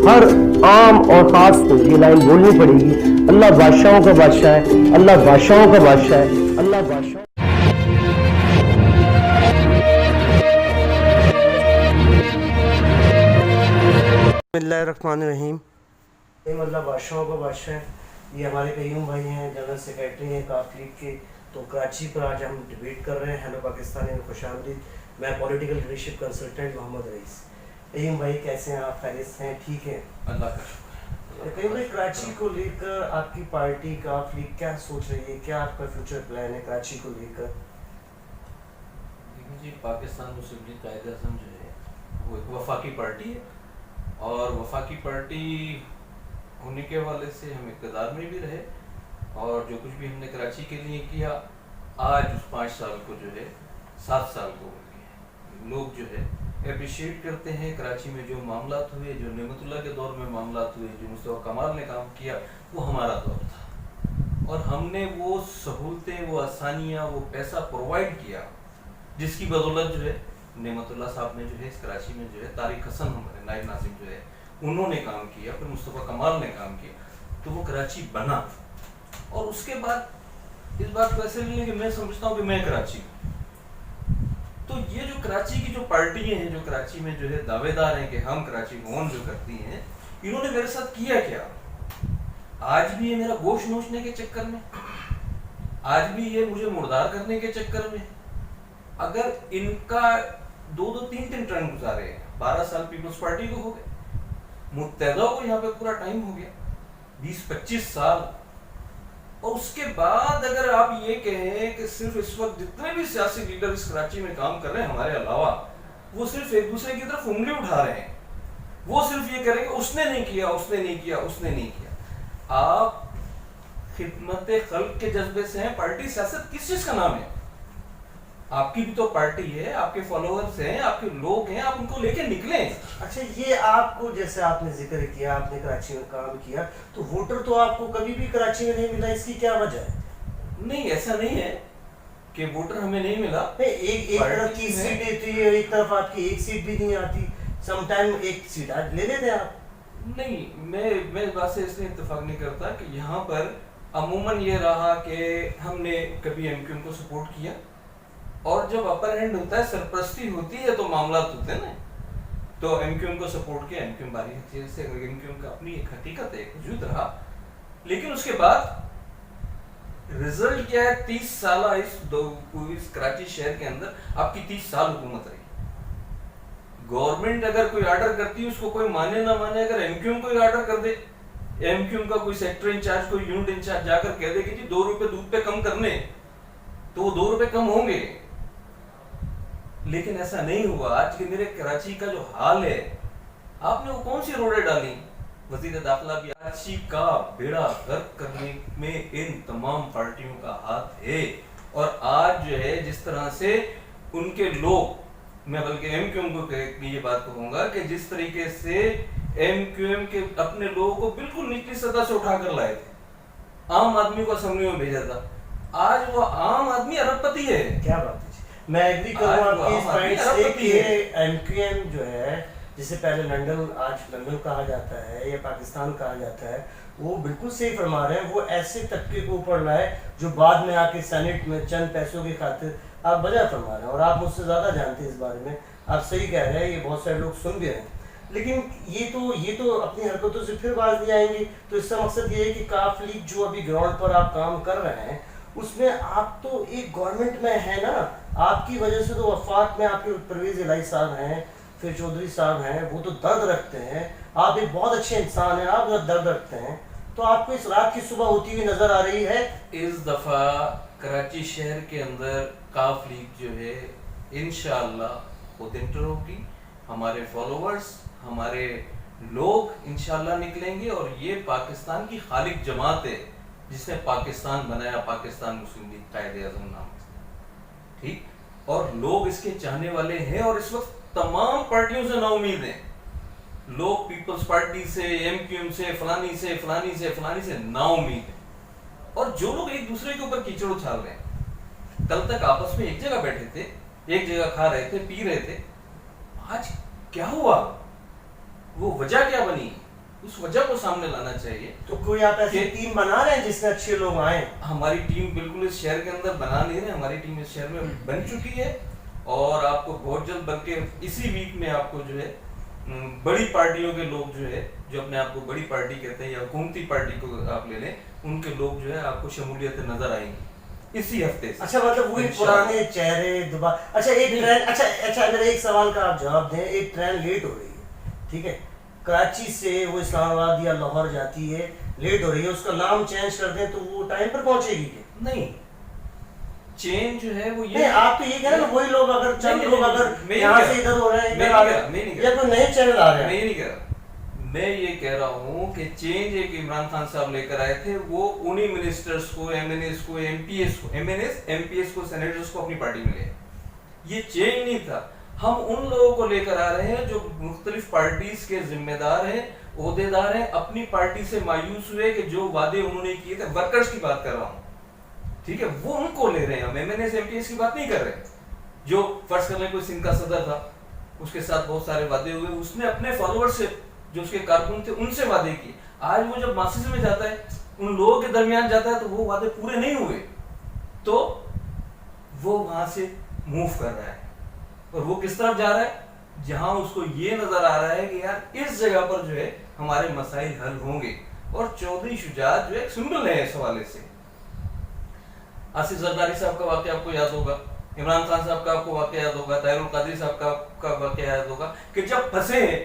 ہر عام اور خاص کو یہ لائن بولنی پڑے گی، اللہ بادشاہوں کا بادشاہ ہے، اللہ بادشاہوں کا بادشاہ ہے، اللہ بادشاہ۔ بسم اللہ الرحمن الرحیم۔ اللہ بادشاہوں کا بادشاہ ہے۔ یہ ہمارے قیوم بھائی ہیں، جنرل سیکریٹری ہیں کاف لیگ کے۔ تو کراچی پر آج ہم ڈیبیٹ کر رہے ہیں۔ ہیلو پاکستانی، خوش آمدید۔ میں پولیٹیکل لیڈرشپ کنسلٹنٹ محمد رئیس۔ قیوم بھائی کیسے ہیں آپ؟ خیریت سے ہیں؟ ٹھیک ہیں؟ اللہ کا شکر۔ قیوم بھائی، کراچی کو لے کر آپ کی پارٹی کاف لیگ کیا سوچ رہی ہے؟ کیا آپ کا فیوچر پلان ہے کراچی کو لے کر؟ دیکھیں جی، پاکستان مسلم لیگ قائد اعظم جو ہے وہ ایک وفاقی پارٹی ہے، اور وفاقی پارٹی ہونے کے حوالے سے ہم اقتدار میں بھی رہے، اور جو کچھ بھی ہم نے کراچی کے لیے کیا، آج اس 5 سال کو جو ہے 7 سال کو ہو گئے۔ لوگ جو ہے اپریشیٹ کرتے ہیں کراچی میں جو معاملات ہوئے، جو نعمت اللہ کے دور میں معاملات ہوئے، جو مصطفیٰ کمال نے کام کیا، وہ ہمارا دور تھا، اور ہم نے وہ سہولتیں، وہ آسانیاں، وہ پیسہ پرووائڈ کیا، جس کی بدولت جو ہے نعمت اللہ صاحب نے جو ہے اس کراچی میں جو ہے، طارق حسن ہمارے نائب ناظم جو ہے انہوں نے کام کیا، پھر مصطفیٰ کمال نے کام کیا، تو وہ کراچی بنا۔ اور اس کے بعد اس بات کو ایسے نہیں ہے کہ میں سمجھتا ہوں کہ میں کراچی ہوں۔ تو یہ جو کراچی کی جو پارٹیاں ہیں، جو کراچی میں جو ہے دعوے دار ہیں کہ ہم کراچی کو اون جو کرتی ہیں، انہوں نے میرے ساتھ کیا کیا؟ آج بھی یہ میرا گوشت نوچنے کے چکر میں، آج بھی یہ مجھے مردار کرنے کے چکر میں۔ اگر ان کا 2-3 ٹرم گزارے ہیں، 12 سال پیپلز پارٹی کو ہو گئے، متحدہ کو یہاں پہ پورا ٹائم ہو گیا 20-25 سال، اور اس کے بعد اگر آپ یہ کہیں کہ صرف اس وقت جتنے بھی سیاسی لیڈر اس کراچی میں کام کر رہے ہیں ہمارے علاوہ، وہ صرف ایک دوسرے کی طرف انگلی اٹھا رہے ہیں، وہ صرف یہ کریں کہ اس نے نہیں کیا، اس نے نہیں کیا، اس نے نہیں کیا۔ آپ خدمت خلق کے جذبے سے ہیں۔ پارٹی سیاست کس چیز کا نام ہے؟ آپ کی بھی تو پارٹی ہے، آپ کے فالوورز ہیں، آپ کے لوگ ہیں، آپ ان کو لے کے نکلیں۔ اچھا، یہ آپ کو جیسے آپ نے ذکر کیا، آپ نے کراچی میں کام کیا، تو ووٹر تو آپ کو کبھی بھی کراچی میں نہیں ملا، اس کی کیا وجہ ہے؟ نہیں، ایسا نہیں ہے کہ ووٹر ہمیں نہیں ملا۔ ایک طرف 30 سیٹیں تھی اور ایک طرف آپ کی ایک سیٹ بھی نہیں آتی، سم ٹائم ایک سیٹ آج لے لیتے آپ۔ نہیں، میں اس بات سے اس لیے اتفاق نہیں کرتا کہ یہاں پر عموماً یہ رہا کہ ہم نے کبھی ایم کیو ایم کو سپورٹ کیا، اور جب اپر ہینڈ ہوتا ہے، سرپرستی ہوتی ہے، تو معاملات ہوتے ہیں نا، تو ایم کیو ایم کو سپورٹ کیا، ایم کیو ایم باری حیثیت سے، ایم کیو ایم کا اپنی ایک حقیقت ہے، ایک وجود رہا، لیکن اس کے بعد رزلٹ کیا ہے؟ 30 سالہ اس کراچی شہر کے اندر آپ کی 30 سال حکومت رہی۔ گورنمنٹ اگر کوئی آرڈر کرتی ہے، اس کو کوئی مانے نہ مانے، اگر ایم کیو ایم کوئی آرڈر کر دے، ایم کیو ایم کا کوئی سیکٹر انچارج، کوئی یونٹ انچارج جا کر کہہ دے کہ جی 2 روپے دودھ پہ کم کرنے، تو وہ 2 روپے کم ہوں گے۔ لیکن ایسا نہیں ہوا۔ آج کے میرے کراچی کا جو حال ہے، آپ نے وہ کون سی روڈیں ڈالی؟ وزیر داخلہ بھی کراچی کا بیڑا غرق کرنے میں ان تمام پارٹیوں کا ہاتھ ہے، اور آج جو ہے جس طرح سے ان کے لوگ، میں بلکہ ایم کیو ایم کو یہ بات کہوں گا کہ جس طریقے سے ایم کیو ایم کے اپنے لوگوں کو بالکل نچلی سطح سے اٹھا کر لائے تھے، عام آدمی کو اسمبلی میں بھیجا تھا، آج وہ عام آدمی ارب پتی ہے۔ کیا بات ہے؟ میں ایگری کروں آپ کی اس پوائنٹ سے کہ ایم کیو ایم جو ہے، جسے پہلے لنڈن، آج لنڈن کہا جاتا ہے یا پاکستان کہا جاتا ہے، وہ بالکل صحیح فرما رہے ہیں۔ وہ ایسے طبقے کو اوپر لائے جو بعد میں آ کے سینٹ میں چند پیسوں کی خاطر، آپ بجا فرما رہے ہیں، اور آپ مجھ سے زیادہ جانتے ہیں اس بارے میں، آپ صحیح کہہ رہے ہیں، یہ بہت سارے لوگ سن بھی رہے ہیں، لیکن یہ تو اپنی حرکتوں سے پھر باز نہیں آئیں گے۔ تو اس کا مقصد یہ ہے کہ کاف لیگ جو ابھی گراؤنڈ پر آپ کام کر رہے ہیں، اس میں آپ تو ایک گورنمنٹ میں ہے نا، آپ کی وجہ سے تو وفاق میں آپ کے پرویز الہی صاحب ہیں، پھر چودھری صاحب ہیں، وہ تو درد رکھتے ہیں، آپ ایک بہت اچھے انسان ہیں، آپ درد رکھتے ہیں، تو آپ کو اس رات کی صبح ہوتی ہوئی نظر آ رہی ہے۔ اس دفعہ کراچی شہر کے اندر کاف لیگ جو ہے انشاءاللہ خود انٹر ہوگی، ہمارے فالوورز، ہمارے لوگ انشاءاللہ نکلیں گے، اور یہ پاکستان کی خالق جماعت ہے جس نے پاکستان بنایا، پاکستان مسلم لیگ قائد اعظم نام سے، ٹھیک، اور لوگ اس کے چاہنے والے ہیں، اور اس وقت تمام پارٹیوں سے نا امید ہیں۔ لوگ پیپلز پارٹی سے، ایم کیو ایم سے، فلانی سے، فلانی سے، فلانی سے نا امید ہیں، اور جو لوگ ایک دوسرے کے اوپر کیچڑ اچھال رہے ہیں، کل تک آپس میں ایک جگہ بیٹھے تھے، ایک جگہ کھا رہے تھے، پی رہے تھے، آج کیا ہوا؟ وہ وجہ کیا بنی؟ اس وجہ کو سامنے لانا چاہیے. تو کوئی آپ ایسی ٹیم بنا رہے ہیں جس میں اچھے لوگ آئیں؟ ہماری ٹیم بالکل اس شہر کے اندر بنا نہیں رہے, ہماری ٹیم اس شہر میں بن چکی ہے, اور آپ کو بہت جلد بلکہ اسی ویک میں آپ کو جو ہے بڑی پارٹیوں کے لوگ جو ہے, جو اپنے آپ کو بڑی پارٹی کہتے ہیں یا حکومتی پارٹی کو آپ لے لیں, ان کے لوگ جو ہے آپ کو شمولیت نظر آئیں گی اسی ہفتے سے. اچھا مطلب وہی پرانے چہرے دوبارہ. اچھا ایک ٹرین, اچھا میرا ایک سوال کا آپ جواب دیں. ایک ٹرین لیٹ ہو رہی ہے, ٹھیک ہے, کراچی سے وہ اسلام آباد یا لاہور جاتی ہے, لیٹ ہو رہی ہے, اس کا نام چینج کر دیں تو وہ ٹائم پر پہنچے گی کیا؟ نہیں, چینج جو ہے وہ یہ آپ تو یہ کہہ رہے ہیں وہی لوگ اگر چند لوگ اگر یہاں سے ادھر ہو رہے ہیں یا کوئی نئے چینل آ رہے ہیں. میں یہ نہیں کہہ رہا, میں یہ کہہ رہا ہوں کہ چینج ایک عمران خان صاحب لے کر آئے تھے, وہ انہی منسٹرز کو, ایم این ایس کو, ایم پی ایس کو, ایم پی ایس کو, سینیٹرز کو اپنی پارٹی میں لے. یہ چینج نہیں تھا. ہم ان لوگوں کو لے کر آ رہے ہیں جو مختلف پارٹیز کے ذمہ دار ہیں, عہدے دار ہیں, اپنی پارٹی سے مایوس ہوئے کہ جو وعدے انہوں نے کیے تھے, ورکرز کی بات کر رہا ہوں, ٹھیک ہے, وہ ان کو لے رہے ہیں. ہم M N S M P S کی بات نہیں کر رہے, جو فرض کر لیں کوئی سندھ کا صدر تھا, اس کے ساتھ بہت سارے وعدے ہوئے, اس نے اپنے فالوور سے, جو اس کے کارکن تھے, ان سے وعدے کیے. آج وہ جب ماسز میں جاتا ہے, ان لوگوں کے درمیان جاتا ہے, تو وہ وعدے پورے نہیں ہوئے, تو وہ وہاں سے موو کر رہا ہے. اور وہ کس طرف جا رہا ہے؟ جہاں اس کو یہ نظر آ رہا ہے کہ یار اس جگہ پر جو ہے ہمارے مسائل حل ہوں گے. اور چودھری شجاعت جو ایک سمبل ہے اس حوالے سے. آصف زرداری صاحب کا واقعہ آپ کو یاد ہوگا, عمران خان صاحب کا آپ کو واقعہ یاد ہوگا, طاہر القادری صاحب کا واقعہ یاد ہوگا کہ جب پھنسے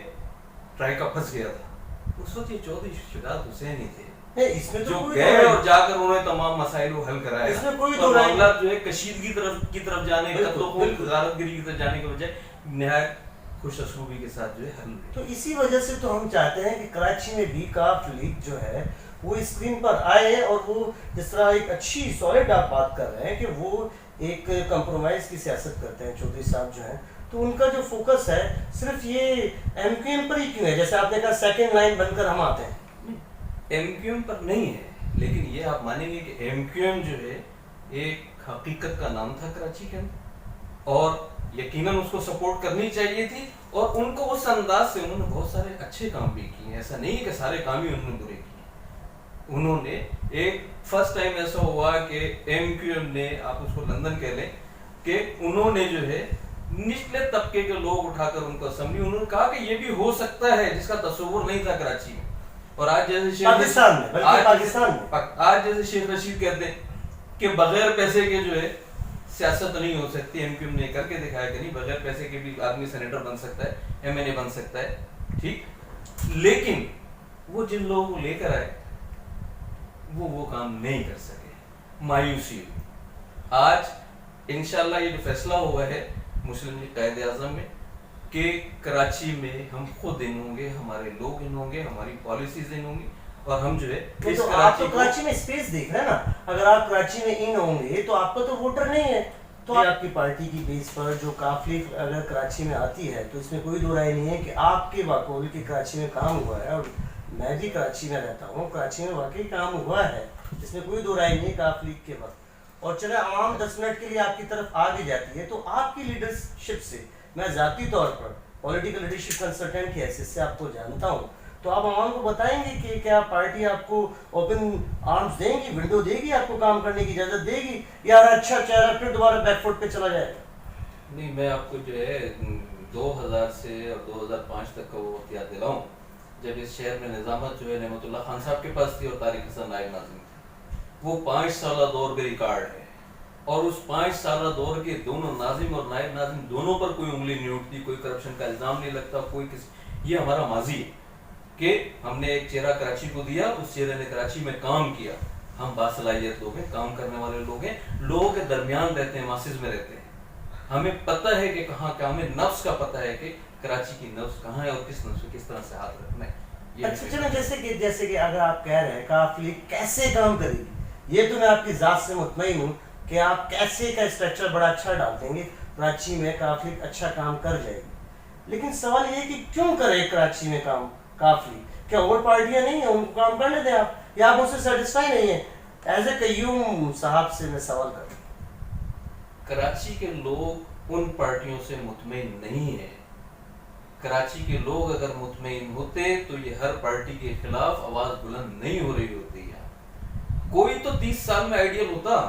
ٹرائی کا پھنس گیا تھا, اس وقت یہ چودھری شجاعت حسین ہی تھے جو گئے اور جا کر انہوں نے تمام مسائل کو حل کرایا. اور معاملات جو ہے کشیدگی کی طرف جانے, قتل و خون, غارت گری کی طرف جانے کے بجائے نہایت خوش اسلوبی کے ساتھ جو ہے حل ہوئی. تو اسی وجہ سے تو ہم چاہتے ہیں کہ کراچی میں بھی کاف لیگ جو ہے وہ اسکرین پر آئے, اور وہ جس طرح ایک اچھی سالڈ آپ بات کر رہے ہیں کہ وہ ایک کمپرومائز کی سیاست کرتے ہیں چودھری صاحب جو ہیں, تو ان کا جو فوکس ہے صرف یہ ایم کیو ایم پر ہی کیوں ہے؟ جیسے آپ نے کہا سیکنڈ لائن بن کر ہم آتے ہیں. ایم کیو ایم پر نہیں ہے, لیکن یہ آپ مانیں گے کہ ایم کیو ایم جو ہے ایک حقیقت کا نام تھا کراچی کے اندر, اور یقیناً اس کو سپورٹ کرنی چاہیے تھی, اور ان کو اس انداز سے انہوں نے بہت سارے اچھے کام بھی کیے ہیں. ایسا نہیں کہ سارے کام ہی انہوں نے برے کیے. انہوں نے ایک فرسٹ ٹائم ایسا ہوا کہ ایم کیو ایم نے, آپ اس کو لندن کہہ لیں, کہ انہوں نے جو ہے نچلے طبقے کے لوگ اٹھا کر ان کو اسمبلی, انہوں نے کہا کہ یہ بھی ہو سکتا ہے جس کا تصور نہیں تھا کراچی میں. اور آج جیسے آج جیسے شیخ رشید کہتے ہیں کہ بغیر پیسے کے جو ہے سیاست نہیں ہو سکتی, ایم کیو ایم نے کر کے دکھایا کہ نہیں, بغیر پیسے کے بھی آدمی سینیٹر بن سکتا ہے, ایم این اے بن سکتا ہے, ٹھیک. لیکن وہ جن لوگوں کو لے کر آئے وہ کام نہیں کر سکے, مایوسی ہوئی. آج انشاءاللہ یہ جو فیصلہ ہوا ہے مسلم لیگ قائد اعظم میں کہ کراچی میں ہم خود ان ہوں گے, ہمارے لوگ ان ہوں گے, ہماری پالیسیز ان ہوں گی, اور ہم جو ہے اس آپ تو کراچی میں اسپیس دیکھ رہے ہیں نا. اگر آپ کراچی میں ان ہوں گے تو آپ کا تو ووٹر نہیں ہے, تو آپ کی پارٹی کی بیس پر جو کافلی اگر کراچی میں آتی ہے تو اس میں کوئی دو رائے نہیں ہے کہ آپ کے واقعی کہ کراچی میں کام ہوا ہے, اور میں بھی کراچی میں رہتا ہوں, کراچی میں واقعی کام ہوا ہے, اس میں کوئی دو رائے نہیں ہے کافلی کے وقت. اور چلے عوام 10 منٹ کے لیے آپ کی طرف آگے جاتی ہے, تو آپ کی لیڈرشپ سے میں ذاتی طور پر پولیٹیکل لیڈرشپ کنسلٹنٹ کی حیثیت سے آپ کو جانتا ہوں, تو آپ عوام کو بتائیں گے کہ کیا پارٹی آپ کو اوپن آرمز دیں گی, ونڈو دے گی, آپ کو کام کرنے کی اجازت دے گی, یا اچھا چہرہ پھر دوبارہ بیک فوٹ پہ چلا جائے گا؟ نہیں, میں آپ کو جو ہے 2000 سے اور 2005 تک کا وہ وقت یاد دلاؤں جب اس شہر میں نظامت جو ہے نعمت اللہ خان صاحب کے پاس تھی اور طارق حسن نائب ناظم تھے. وہ 5 سالہ دور کا ریکارڈ ہے, اور اس 5 سالہ دور کے دونوں ناظم اور نائب ناظم دونوں پر کوئی انگلی نہیں اٹھتی, کوئی کرپشن کا الزام نہیں لگتا, کوئی یہ ہمارا ماضی ہے کہ ہم نے ایک چہرہ کراچی کو دیا, اس چہرے نے کراچی میں کام کیا. ہم باصلاحیت لوگ ہیں, کام کرنے والے لوگ ہیں, لوگوں کے درمیان رہتے ہیں, ماسز میں رہتے ہیں, ہمیں پتہ ہے کہ کہاں کیا, ہمیں نفس کا پتہ ہے کہ کراچی کی نفس کہاں ہے اور کس نفس کو کس طرح سے ہاتھ رکھنا ہے. اچھا چلیں, جیسے کہ اگر آپ کہہ رہے ہیں کاف لیگ کیسے کام کرے گی, یہ تو میں آپ کی ذات سے مطمئن ہوں کہ آپ کیسے کا اسٹرکچر بڑا اچھا ڈال دیں گے, کراچی میں کاف لیگ اچھا کام کر جائے گی. لیکن سوال یہ کہ کیوں کرے کراچی میں کام کاف لیگ؟ کیا اور پارٹیاں نہیں ہیں, ان کو کام کرنے دیں آپ, یا آپ ان سے سیٹسفائی نہیں ہیں؟ ایز اے قیوم صاحب سے میں سوال کروں. کراچی کے لوگ ان پارٹیوں سے مطمئن نہیں ہیں کراچی کے لوگ اگر مطمئن ہوتے تو یہ ہر پارٹی کے خلاف آواز بلند نہیں ہو رہی ہوتی ہے. کوئی تو 30 سال میں آئیڈیل ہوتا.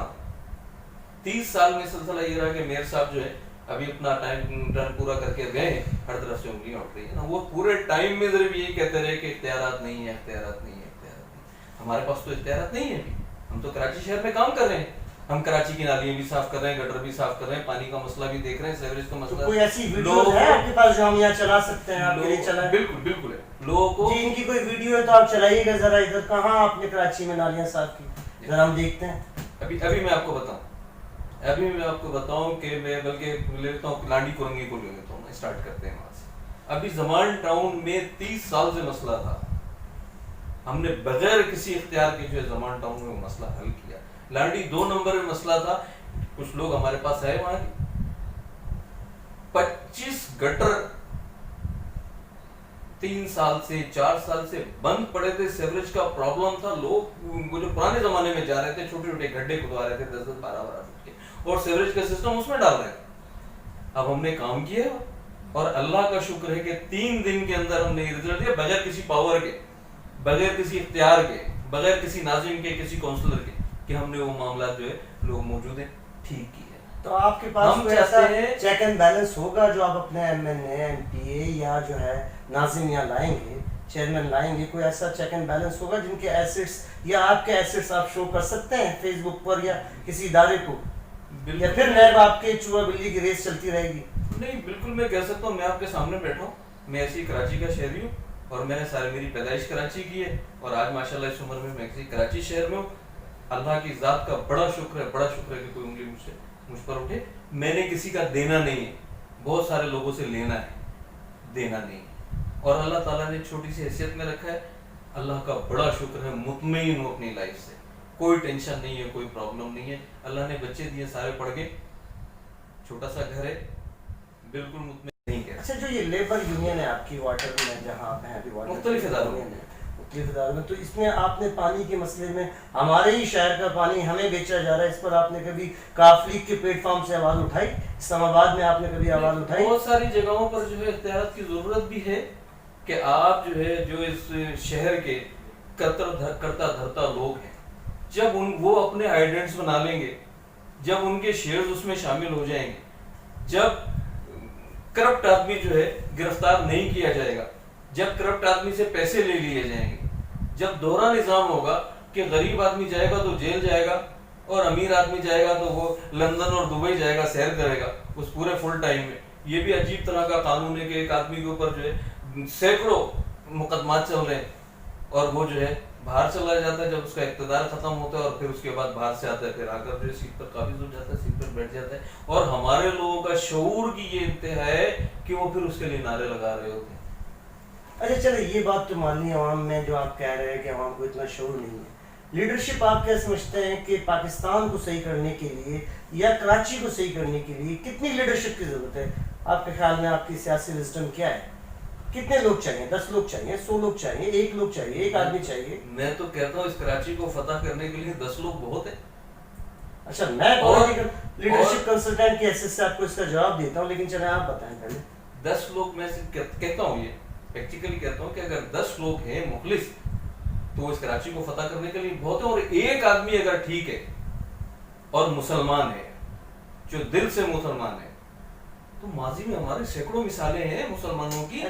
30 سال میں سلسلہ یہ رہا کہ میئر صاحب جو ہے ابھی اپنا ٹائم ٹرن پورا کر کے گئے, ہر طرف سے انگلیاں اٹھ رہی ہیں نا. وہ پورے ٹائم میں صرف یہی کہتے رہے کہ اختیارات نہیں ہے, اختیارات نہیں ہے, اختیارات نہیں ہے. ہمارے پاس تو اختیارات نہیں ہے. ہم تو کراچی شہر میں کام کر رہے ہیں. ہم کراچی کی نالیاں بھی صاف کر رہے ہیں, گٹر بھی صاف کر رہے ہیں, پانی کا مسئلہ بھی دیکھ رہے ہیں, سیوریج کا مسئلہ. کوئی ایسی ویڈیو ہے آپ کے پاس جو ہم یہاں چلا سکتے ہیں, آپ کے لیے چلائیں؟ بالکل بالکل ہے. لوگوں کو جی ان کی کوئی ویڈیو ہے تو آپ چلائیے گا ذرا. ادھر کہاں آپ نے کراچی میں نالیاں صاف کی, ذرا ہم دیکھتے ہیں. ابھی میں آپ کو بتاؤں کہ میں بلکہ لے لیتا ہوں لانڈی کورنگی کو لے لیتا ہوں. اسٹارٹ کرتے ہیں وہاں سے. ابھی زمان ٹاؤن میں 30 سال سے مسئلہ تھا. ہم نے بغیر کسی اختیار کے جو ہے زمان ٹاؤن میں وہ مسئلہ حل کیا. لانڈی 2 نمبر میں مسئلہ تھا. کچھ لوگ ہمارے پاس آئے وہاں کے 25 گٹر 3 سال سے 4 سال سے بند پڑے تھے. سیوریج کا پرابلم تھا. لوگ جو پرانے زمانے میں جا رہے تھے چھوٹے چھوٹے گڈھے کھدوا رہے تھے 10-12 فٹ کے, اور سیوریج کا سسٹم اس میں ڈال رہے تھے. اب ہم نے کام کیا اور اللہ کا شکر ہے کہ 3 دن کے اندر ہم نے یہ رزلٹ دیا, بغیر کسی پاور کے, بغیر کسی اختیار کے, بغیر کسی ناظم کے, کسی کونسلر کے, کہ ہم نے وہ معاملات جو ہے لوگ موجود ہیں ٹھیک کی ہے. تو آپ کے پاس کوئی ایسا چیک اینڈ بیلنس ہوگا جو آپ اپنے ایم این اے, ایم پی اے یا جو ہے ناظم یہاں لائیں گے, چیئرمین لائیں گے, کوئی ایسا چیک اینڈ بیلنس ہوگا جن کے ایسٹس یا آپ کے ایسٹس آپ شو کر سکتے ہیں فیس بک پر یا کسی ادارے کو, یا پھر نیب آپ کے چوہا بلی کی ریس چلتی رہے گی؟ نہیں بالکل میں کہہ سکتا ہوں, میں آپ کے سامنے بیٹھا ہوں. میں ایسی کراچی کا شہری ہوں اور میں نے میری پیدائش کراچی کی ہے, اور آج ماشاءاللہ اس عمر میں ایسی کراچی شہر میں ہوں. اللہ کی ذات کا بڑا شکر ہے کہ کوئی انگلی مجھ پر اٹھے. میں نے کسی کا دینا نہیں ہے, بہت سارے لوگوں سے لینا ہے, دینا نہیں. اور اللہ تعالیٰ نے چھوٹی سی حیثیت میں رکھا ہے. اللہ کا بڑا شکر ہے, مطمئن ہوں اپنی لائف سے, کوئی ٹینشن نہیں ہے, کوئی پرابلم نہیں ہے. اللہ نے بچے دیے, سارے پڑھ گئے, چھوٹا سا گھر ہے, بالکل مطمئن نہیں کہہ. اچھا جو یہ لیبر یونین ہے آپ کی واٹر میں جہاں آپ ہیں ابھی, واٹر مختلف اداروں میں, مختلف اداروں میں, تو اس میں آپ نے پانی کے مسئلے میں ہمارے ہی شہر کا پانی ہمیں بیچا جا رہا ہے, اس پر آپ نے کبھی کاف لیگ کے پلیٹ فارم سے آواز اٹھائی؟ اسلام آباد میں آپ نے کبھی آواز اٹھائی؟ بہت ساری جگہوں پر جو ہے اختیارات کی ضرورت بھی ہے کہ آپ جو ہے جو اس شہر کے کرتا دھرتا لوگ ہیں, جب وہ اپنے آئیڈینٹس بنا لیں گے, جب ان کے شیئرز اس میں شامل ہو جائیں گے, جب کرپٹ آدمی جو ہے گرفتار نہیں کیا جائے گا, جب کرپٹ آدمی سے پیسے لے لیے جائیں گے, جب دوہرا نظام ہوگا کہ غریب آدمی جائے گا تو جیل جائے گا اور امیر آدمی جائے گا تو وہ لندن اور دبئی جائے گا, سیر کرے گا اس پورے فل ٹائم میں. یہ بھی عجیب طرح کا قانون ہے کہ ایک آدمی کے اوپر جو ہے سینکڑوں مقدمات چل رہے ہیں اور وہ جو ہے باہر چلا جاتا ہے جب اس کا اقتدار ختم ہوتا ہے, اور پھر اس کے بعد باہر سے آتا ہے, پھر آ کر جو سیٹ پر قابض ہو جاتا ہے, سیٹ پر بیٹھ جاتا ہے. اور ہمارے لوگوں کا شعور کی یہ انتہا ہے کہ وہ پھر اس کے لیے نعرے لگا رہے ہوتے ہیں. اچھا چلے یہ بات تو ماننی عوام میں جو آپ کہہ رہے ہیں کہ عوام کو اتنا شعور نہیں ہے. لیڈرشپ آپ کیا سمجھتے ہیں کہ پاکستان کو صحیح کرنے کے لیے یا کراچی کو صحیح کرنے کے لیے کتنی لیڈرشپ کی ضرورت ہے آپ کے خیال میں؟ آپ کی سیاسی وزڈم کیا ہے؟ کتنے لوگ چاہیے؟ 10 لوگ چاہیے, 100 لوگ چاہیے, 1 لوگ چاہیے, 1 آدمی چاہیے؟ میں تو کہتا ہوں اس کراچی کو فتح کرنے کے لیے 10 لوگ بہت ہیں. اچھا میں لیڈرشپ کنسلٹنٹ کی حیثیت سے آپ کو اس کا جواب دیتا ہوں, لیکن چلیں آپ بتائیں پہلے. 10 لوگ میں کہتا ہوں, یہ پریکٹیکلی کہتا ہوں کہ اگر 10 لوگ ہیں مخلص تو وہ اس کراچی کو فتح کرنے کے لیے بہت ہیں. اور ایک آدمی اگر ٹھیک ہے اور مسلمان ہے, جو دل سے مسلمان ہے, تو ماضی میں ہمارے سینکڑوں مثالیں ہیں مسلمانوں کی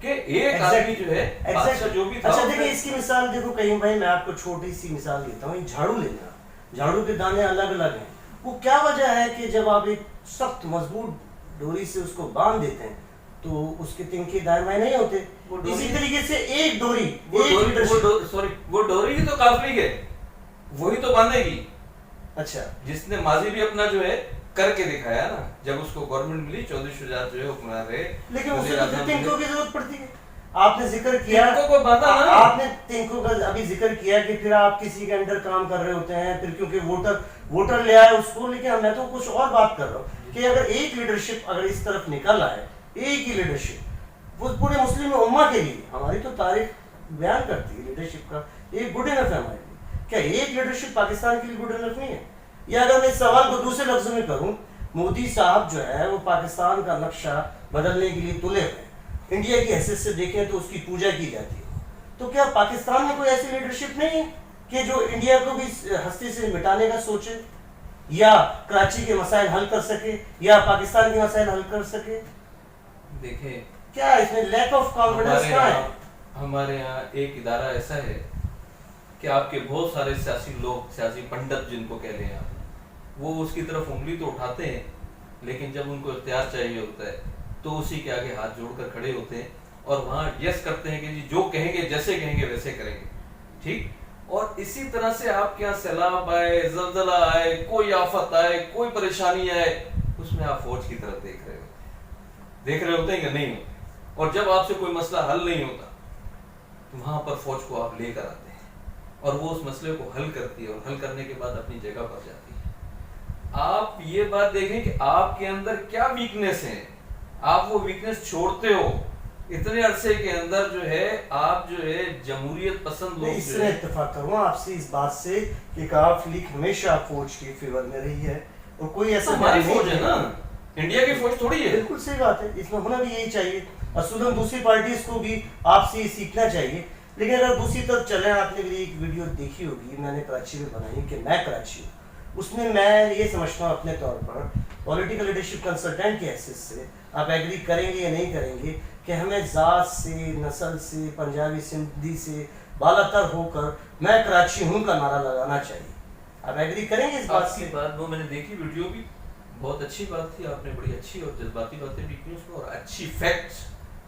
کہ ایک آدمی جو ہے بادشاہ جو بھی تھا. اچھا دیکھیں اس کی مثال دیکھو کہیں بھائی, میں آپ کو چھوٹی سی مثال دیتا ہوں. جھاڑو لینا, جھاڑو کے دانے الگ الگ ہیں. وہ کیا وجہ ہے کہ جب آپ ایک سخت مضبوط ڈوری سے اس کو باندھ دیتے ہیں تو اس کے تنکے دائیں بائیں نہیں ہوتے. اسی طریقے سے ایک ڈوری, وہ ڈوری ہی تو قافلے ہے, وہی تو باندھے گی. اچھا جس نے ماضی بھی اپنا جو ہے کر کے دکھایا نا, جب اس کو گورنمنٹ ملی, چودھری شجاعت جو ہے حکمران رہے, لیکن اس میں تنکوں کی ضرورت پڑتی ہے. آپ نے ذکر کیا, آپ نے تنکوں کا ابھی ذکر کیا کہ پھر آپ کسی کے انڈر کام کر رہے ہوتے ہیں, پھر کیونکہ ووٹر لے آئے اس کو. لیکن میں تو کچھ اور بات کر رہا ہوں کہ اگر ایک لیڈرشپ اگر اس طرف نکل آئے, ایک ہی لیڈرشپ, وہ پورے مسلم امہ کے لیے, ہماری تو تاریخ بیان کرتی ہے لیڈرشپ کا, ایک گڈ انف ہے ہمارے لیے. کیا ایک لیڈرشپ پاکستان کے لیے گڈ انف نہیں ہے؟ یا اگر میں اس سوال کو دوسرے لفظوں میں کروں, مودی صاحب جو ہے وہ پاکستان کا نقشہ بدلنے کے لیے تلے ہوئے, انڈیا کی حیثیت سے دیکھیں تو اس کی پوجا کی جاتی ہو. تو کیا پاکستان میں کوئی ایسی لیڈرشپ نہیں ہے کہ جو انڈیا کو بھی ہستی سے مٹانے کا سوچے, یا کراچی کے مسائل حل کر سکے, یا پاکستان کے مسائل حل کر سکے؟ دیکھیں کیا اس میں لیک آف کانفیڈنس کہاں ہے؟ ہمارے یہاں ایک ادارہ ایسا ہے کہ آپ کے بہت سارے سیاسی لوگ, سیاسی پنڈت جن کو کہہ لیں آپ, وہ اس کی طرف انگلی تو اٹھاتے ہیں, لیکن جب ان کو اختیار چاہیے ہوتا ہے تو اسی کے آگے ہاتھ جوڑ کر کھڑے ہوتے ہیں اور وہاں یس کرتے ہیں کہ جی جو کہیں گے, جیسے کہیں گے ویسے کریں گے, ٹھیک. اور اسی طرح سے آپ کے یہاں سیلاب آئے, زلزلہ آئے, کوئی آفت آئے, کوئی پریشانی آئے, اس میں آپ فوج کی طرف دیکھ رہے ہوتے ہیں کہ نہیں ہوتے, اور جب آپ سے کوئی مسئلہ حل نہیں ہوتا تو وہاں پر فوج کو آپ لے کر آتے ہیں اور وہ اس مسئلے کو حل کرتی ہے, اور حل کرنے کے بعد اپنی جگہ پر جاتی ہے. آپ یہ بات دیکھیں کہ آپ کے اندر کیا ویکنیس ہے, آپ وہ ویکنیس چھوڑتے ہو. اتنے عرصے کے اندر جو ہے آپ جو ہے جمہوریت پسند لوگ, اس سے اتفاق کروں آپ سے اس بات سے کہ کاف لیگ ہمیشہ فوج کے فیور میں رہی ہے, اور کوئی ایسا ہماری فوج ہے نا, انڈیا کی فوج تھوڑی ہے. بالکل صحیح بات ہے, اس میں ہونا بھی یہی چاہیے. اصولاً دوسری پارٹیز کو بھی آپ سے یہ سیکھنا چاہیے. لیکن اگر دوسری طرف چلیں, آپ نے میری ایک ویڈیو دیکھی ہوگی, میں نے کراچی میں بنائی کہ میں کراچی ہوں. اس میں میں یہ سمجھتا ہوں اپنے طور پر پولیٹیکل لیڈرشپ کنسلٹنٹ کی حیثیت سے, آپ ایگری کریں گے یا نہیں کریں گے, کہ ہمیں ذات سے, نسل سے, پنجابی سندھی سے بالا تر ہو کر میں کراچی ہوں کا نعرہ لگانا چاہیے. آپ ایگری کریں گے اس بات سے؟ بات وہ میں نے دیکھی ویڈیو بھی, بہت اچھی بات تھی, آپ نے بڑی اچھی اور جذباتی باتیں بھی کی اس میں, اور اچھی فیکٹس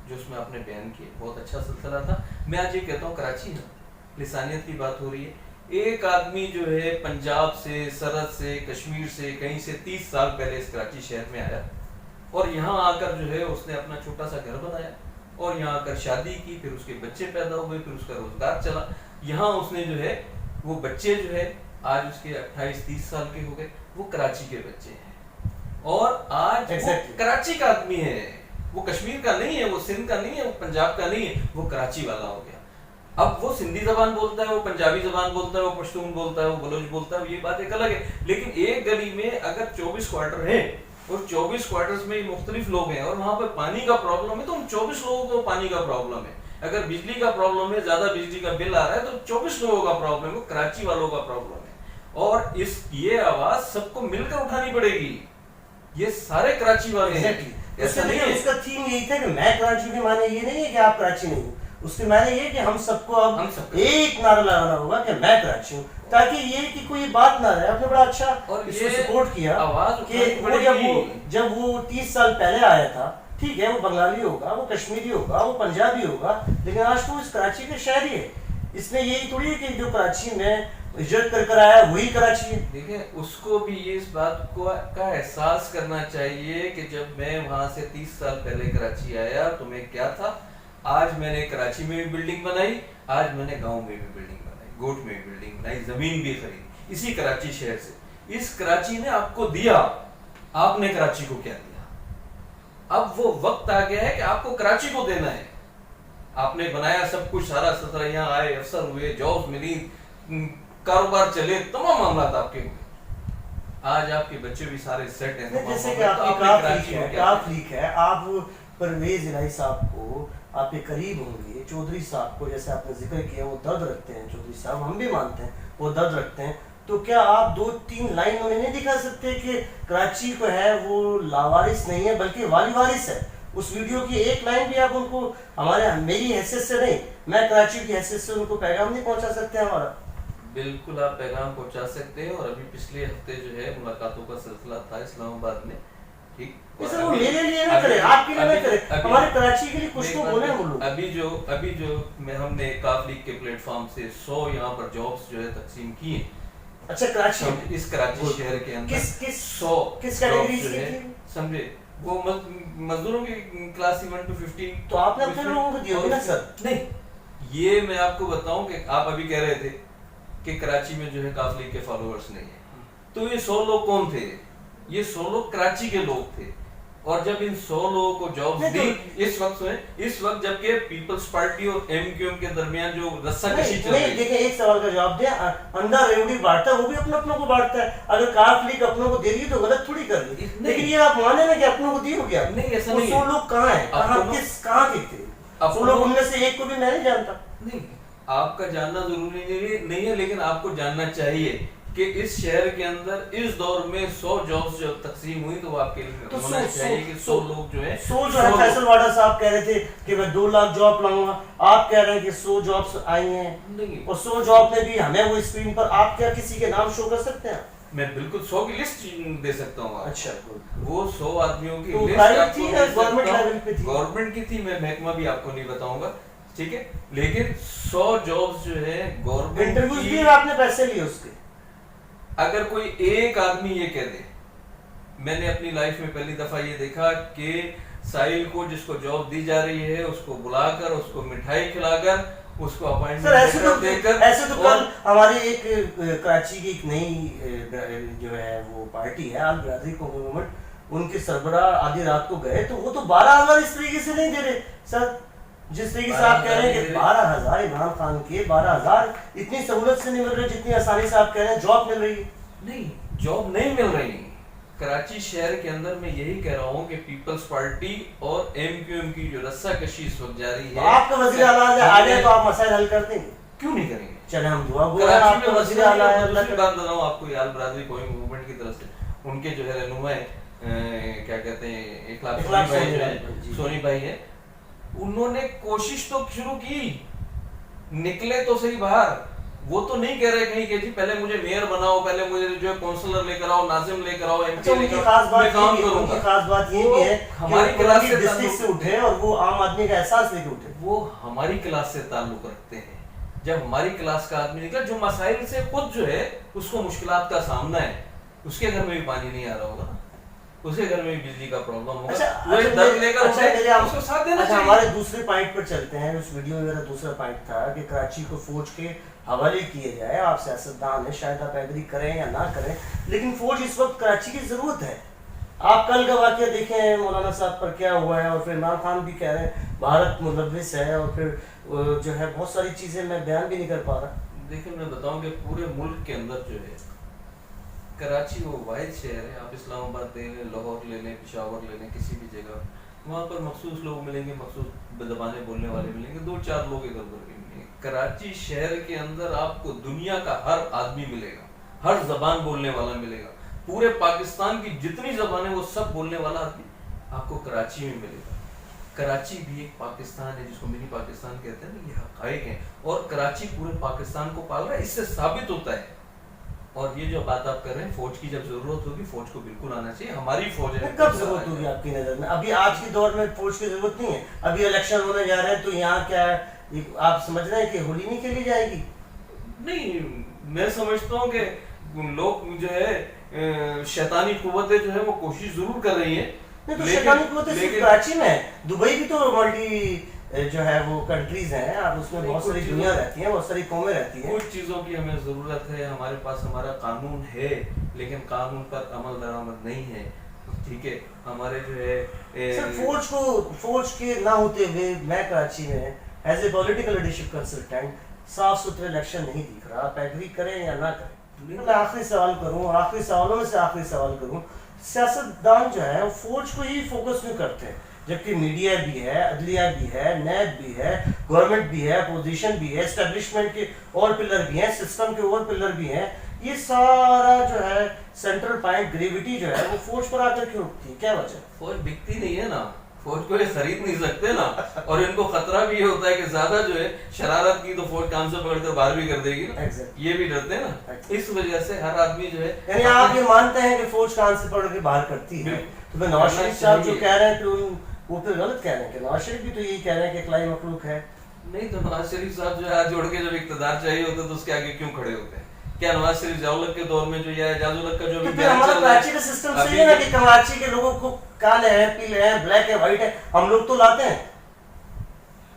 جو اس میں آپ نے بیان کیے, بہت اچھا سلسلہ تھا. میں آج یہ کہتا ہوں کراچی ہے, لسانیت کی بات ہو رہی ہے. ایک آدمی جو ہے پنجاب سے, سرحد سے, کشمیر سے, کہیں سے 30 سال پہلے اس کراچی شہر میں آیا, اور یہاں آ کر جو ہے اس نے اپنا چھوٹا سا گھر بنایا, اور یہاں آ کر شادی کی, پھر اس کے بچے پیدا ہوئے, پھر اس کا روزگار چلا. یہاں اس نے جو ہے وہ بچے جو ہے آج اس کے 28-30 سال کے ہو گئے, وہ کراچی کے بچے ہیں, اور آج وہ کراچی کا آدمی ہے, وہ کشمیر کا نہیں ہے, وہ سندھ کا نہیں ہے, وہ پنجاب کا نہیں ہے, وہ کراچی والا ہو گیا. اب وہ سندھی زبان بولتا ہے, وہ پنجابی زبان بولتا ہے, وہ پشتون بولتا ہے, وہ بلوچ بولتا ہے, یہ بات ایک الگ ہے. لیکن ایک گلی میں اگر 24 کوارٹر ہیں, اور 24 کوارٹرز میں مختلف لوگ ہیں, اور وہاں پہ پانی کا پرابلم ہے, تو ان 24 لوگوں کو پانی کا پرابلم ہے. اگر بجلی کا پرابلم ہے, زیادہ بجلی کا بل آ رہا ہے, تو 24 لوگوں کا پرابلم ہے, وہ کراچی والوں کا پرابلم ہے. اور یہ آواز سب کو مل کر اٹھانی پڑے گی, یہ سارے کراچی والے ہیں. ایسا نہیں ہے, اس کا تھیم یہی تھا کہ میں کراچی کے معنی یہ نہیں ہے کہ آپ کراچی نہیں ہو, اس کے معنی یہ کہ ہم سب کو اب ایک نعرہ لگانا ہوگا کہ میں کراچی ہوں, تاکہ یہ کہ کوئی بات نہ رہے. آپ نے بڑا اچھا اس کو سپورٹ کیا کہ جب وہ 30 سال پہلے آیا تھا, ٹھیک ہے, وہ بنگالی ہوگا, وہ کشمیری ہوگا, وہ پنجابی ہوگا, لیکن آج تو اس کراچی کے شہری ہے. اس میں یہی تھوڑی ہے کہ جو کراچی میں ہجرت کر کر آیا وہی کراچی ہے. دیکھیں اس کو بھی یہ اس بات کو کا احساس کرنا چاہیے کہ جب میں وہاں سے 30 سال پہلے کراچی آیا تو میں کیا تھا. آج میں نے کراچی میں بھی بلڈنگ بنائی, آج میں نے گاؤں میں بھی بلڈنگ بنائی, گوٹ میں بھی بلڈنگ بنائی, زمین بھی خریدی اسی کراچی شہر سے. اس کراچی نے آپ کو دیا, آپ نے کراچی کو کیا دیا. اب وہ وقت آ گیا ہے کہ آپ کو کراچی کو دینا ہے. آپ نے بنایا سب کچھ, سارا سترہ یہاں آئے, افسر ہوئے, جابس ملی, کاروبار چلے, تمام معاملات آپ کے ہوئے. آج آپ کے بچے بھی سارے سیٹ ہیں. جیسے کہ آپ کی کاف لیگ ہے, آپ پرویز الہی صاحب کو آپ کے قریب ہوں گے, چودھری صاحب کو جیسے آپ نے ذکر کیا وہ درد رکھتے ہیں, چودھری صاحب ہم بھی مانتے ہیں وہ درد رکھتے ہیں, تو کیا آپ 2-3 لائن انہیں نہیں دکھا سکتے کہ کراچی کو ہے وہ لاوارث نہیں ہے بلکہ والی وارث ہے. اس ویڈیو کی ایک لائن بھی آپ ان کو, میری حیثیت سے نہیں, میں کراچی کی حیثیت سے ان کو پیغام نہیں پہنچا سکتے ہمارا؟ بالکل آپ پیغام پہنچا سکتے ہیں. اور ابھی پچھلے ہفتے جو ہے ملاقاتوں کا سلسلہ تھا اسلام آباد میں, ٹھیک, وہ میرے لیے نہ کرے, آپ کے لیے نہ کرے, ہمارے کراچی کے لیے کچھ تو بولے وہ لوگ. ابھی جو ہم نے کاف لیگ کے پلیٹ فارم سے 100 یہاں پر جابس جو ہے تقسیم کی ہیں. اچھا کراچی, اس کراچی شہر کے اندر 100 کس کیٹیگری سے سمجھے, وہ مزدوروں کی کلاس 1 to 15. تو آپ نے اپنے لوگوں کو دیا ہوگا نا سر. نہیں, یہ میں آپ کو بتاؤں کہ آپ ابھی کہہ رہے تھے کہ کراچی میں جو ہے کاف لیگ کے فالوورز نہیں ہیں, تو یہ 100 لوگ کون تھے؟ یہ 100 لوگ کراچی کے لوگ تھے. اور جب ان 100 لوگوں کو جابس دی اس وقت جبکہ پیپلز پارٹی اور ایم کیو ایم کے درمیان جو رسہ کشی چل رہی ہے. دیکھیں ایک سوال کا جواب دیں, اندھا ریوڑی بانٹتا ہے وہ بھی اپنوں کو بانٹتا ہے. اگر کاف لیگ اپنوں کو دے رہی تو غلط تھوڑی کر رہی, لیکن یہ آپ مانے نا کہ اپنوں کو دی ہو گیا. نہیں ایسا نہیں ہے. 100 لوگ کہاں ہیں, کہاں کے تھے 100 لوگ؟ ان میں سے ایک کو بھی میں نہیں جانتا. نہیں آپ کا جاننا ضروری نہیں ہے, لیکن آپ کو جاننا چاہیے کہ اس شہر کے اندر اس دور میں 100 جابس جو تقسیم ہوئی تو وہ آپ کے لیے ہونا چاہیے کہ 100 لوگ جو ہے 100 جو ہے فیصل واڈا صاحب کہہ رہے تھے کہ میں 2 لاکھ جاب لاؤں گا, آپ کہہ رہے ہیں کہ 100 جابس آئی ہیں, اور 100 جاب میں بھی ہمیں وہ اسکرین پر آپ کیا کسی کے نام شو کر سکتے ہیں؟ میں بالکل 100 کی لسٹ دے سکتا ہوں. اچھا وہ 100 آدمیوں کی لسٹ گورنمنٹ کی تھی, میں محکمہ بھی آپ کو نہیں بتاؤں گا, ٹھیک ہے, لیکن 100 جابس جو ہے گورنمنٹ انٹرویوز بھی آپ نے پیسے لیے اس کے. اگر کوئی ایک آدمی یہ کہہ دے, میں نے اپنی لائف میں پہلی دفعہ یہ دیکھا کہ ساحل کو جس کو جاب دی جا رہی ہے اس کو بلا کر, اس کو مٹھائی کھلا کر, اس کو اپوائنٹمنٹ دے کر. ایسے تو کل ہماری ایک کراچی کی ایک نئی جو ہے وہ پارٹی ہے آل برادری کو گورنمنٹ, ان کے سربراہ آدھی رات کو گئے تو وہ تو 12,000 اس طریقے سے نہیں دے رہے سر, جس طریقے سے آپ کہہ رہے ہیں کہ 12,000 عمران خان کے 12,000 اتنی سہولت سے نہیں مل رہے جتنی آسانی سے آپ کہہ رہے ہیں جاب مل رہی ہے. نہیں جاب نہیں مل رہی. کراچی شہر کے اندر میں یہی کہہ رہا ہوں کہ پیپلز پارٹی اور ایم کیو ایم کی جو رسہ کشی اس وقت جاری ہے, آپ کا وزیر اعلیٰ آ جائے تو آپ مسائل حل کر دیں گے؟ کیوں نہیں کریں گے؟ چلے ہم دعا گو ہیں آپ کا وزیر اعلیٰ ہے. دوسری بات بتا رہا ہوں آپ کو, آل برادری قومی موومنٹ کی طرف سے ان کے جو ہے رہنما کیا کہتے ہیں اخلاق سونی بھائی ہے, انہوں نے کوشش تو شروع کی, نکلے تو صحیح باہر. وہ تو نہیں کہہ رہے کہیں کہ جی پہلے مجھے میئر بناؤ, پہلے مجھے جو ہے کونسلر لے کر آؤ, ناظم لے کر آؤ, ایم پی لے کر آؤ, میں کام کروں گا. خاص بات یہ بھی ہے ہماری کلاس سے ڈسٹرکٹ سے اٹھے اور وہ عام آدمی کا احساس لے کے اٹھے. وہ ہماری کلاس سے تعلق رکھتے ہیں. جب ہماری کلاس کا آدمی نکلا جو مسائل سے خود جو ہے اس کو مشکلات کا سامنا ہے, اس کے گھر میں بھی پانی نہیں آ رہا ہوگا, اس کے گھر میں بھی بجلی کا پرابلم ہوگا, وہ ایک درد لے کر اس کو ساتھ دینا چاہیے. ہمارے دوسرے پوائنٹ پر چلتے ہیں. اس ویڈیو میں میرا دوسرا پوائنٹ تھا کہ کراچی کو فوج کے حوالے کیے جائے. آپ سیاستدان ہیں, شاید آپ ایگری کریں یا نہ کریں, لیکن فوج اس وقت کراچی کی ضرورت ہے. آپ کل کا واقعہ دیکھیں مولانا صاحب پر کیا ہوا ہے, اور پھر عمران خان بھی کہہ رہے ہیں بھارت ملوث ہے, اور پھر جو ہے بہت ساری چیزیں میں بیان بھی نہیں کر پا رہا. دیکھیں میں بتاؤں کہ پورے ملک کے اندر جو ہے کراچی وہ واحد شہر ہے. آپ اسلام آباد لے لیں, لاہور لے لیں, پشاور لے لیں, کسی بھی جگہ وہاں پر مخصوص لوگ ملیں گے, مخصوص زبانیں بولنے والے ملیں گے, 2-4 لوگ ادھر ادھر کے ملیں گے. کراچی شہر کے اندر آپ کو دنیا کا ہر آدمی ملے گا, ہر زبان بولنے والا ملے گا. پورے پاکستان کی جتنی زبانیں وہ سب بولنے والا آدمی آپ کو کراچی میں ملے گا. کراچی بھی ایک پاکستان ہے جس کو منی پاکستان کہتے ہیں, یہ حقائق ہیں, اور کراچی پورے پاکستان کو پال رہا ہے. اس سے ثابت ہوتا ہے. اور یہ جو بات آپ کر رہے ہیں فوج کی جب ضرورت ہوگی فوج کو بالکل آنا چاہیے. ہماری فوج ہے. کب ضرورت ہوگی آپ کی نظر میں؟ ابھی آج کے دور میں فوج کی ضرورت نہیں ہے. ابھی الیکشن ہونے جا رہے ہیں تو یہاں کیا ہے, آپ سمجھ رہے ہیں کہ ہولی نہیں کھیلی جائے گی؟ نہیں, میں سمجھتا ہوں کہ لوگ جو ہے شیطانی قوتیں جو ہے وہ کوشش ضرور کر رہی ہیں. نہیں تو شیطانی قوتیں صرف کراچی میں ہے, دبئی بھی تو ملٹی جو ہے وہ کنٹریز ہیں, آپ اس میں بہت ساری دنیا رہتی ہیں, بہت ساری قومیں رہتی ہیں. کچھ چیزوں کی ہمیں ضرورت ہے. ہمارے پاس ہمارا قانون ہے لیکن قانون پر عمل درآمد نہیں ہے. ٹھیک ہے, ہمارے جو ہے سر فوج کے نہ ہوتے ہوئے میں کراچی میں as a political leadership consultant صاف ستھرے الیکشن نہیں دکھ رہا. آپ ایگری کریں یا نہ کریں. میں آخری سوال کروں, اور آخری سوالوں میں سے آخری سوال کروں, سیاستدان جو ہے وہ فوج کو ہی فوکس کیوں کرتے ہیں جبکہ میڈیا بھی ہے, عدلیہ بھی ہے, نیب بھی ہے, گورنمنٹ بھی ہے, اپوزیشن بھی ہے, اسٹیبلشمنٹ کے اور پلر بھی ہیں, سسٹم کے اور پلر بھی ہیں. یہ سارا جو ہے سینٹرل پوائنٹ گریوٹی جو ہے وہ فوج پر آ کر کیوں اٹھتی ہے؟ کیا وجہ؟ فوج بکتی نہیں ہے نا, فوج کو یہ خرید نہیں سکتے نا, اور ان کو خطرہ بھی یہ ہوتا ہے کہ زیادہ جو ہے شرارت کی تو فوج کام سے پکڑ کر باہر بھی کر دے گی نا, یہ بھی ڈرتے ہیں نا. اس وجہ سے ہر آدمی جو ہے, یعنی آپ یہ مانتے ہیں کہ فوج کام سے پکڑ کے باہر کرتی ہے, تو پھر نواز شریف صاحب جو کہہ رہے ہیں کہ وہ پھر غلط کہہ رہے ہیں کہ نواز شریف بھی تو یہی کہہ رہے ہیں کہ اقلائی مخلوق ہے. نہیں تو نواز شریف صاحب جو ہے ہاتھ جوڑ کے جب اقتدار چاہیے ہوتا ہے تو اس کے آگے کیوں کھڑے ہوتے ہیں؟ کیا نواز شریف ضیاءالحق کے دور میں جو یہ اعجاز الحق کا جو بھی بیان چل رہا ہے, کراچی کا سسٹم صحیح ہے نا کہ کراچی کے لوگوں کو کالے ہیں, پیلے ہیں, بلیک ہے, وائٹ ہے, ہم لوگ تو لاتے ہیں.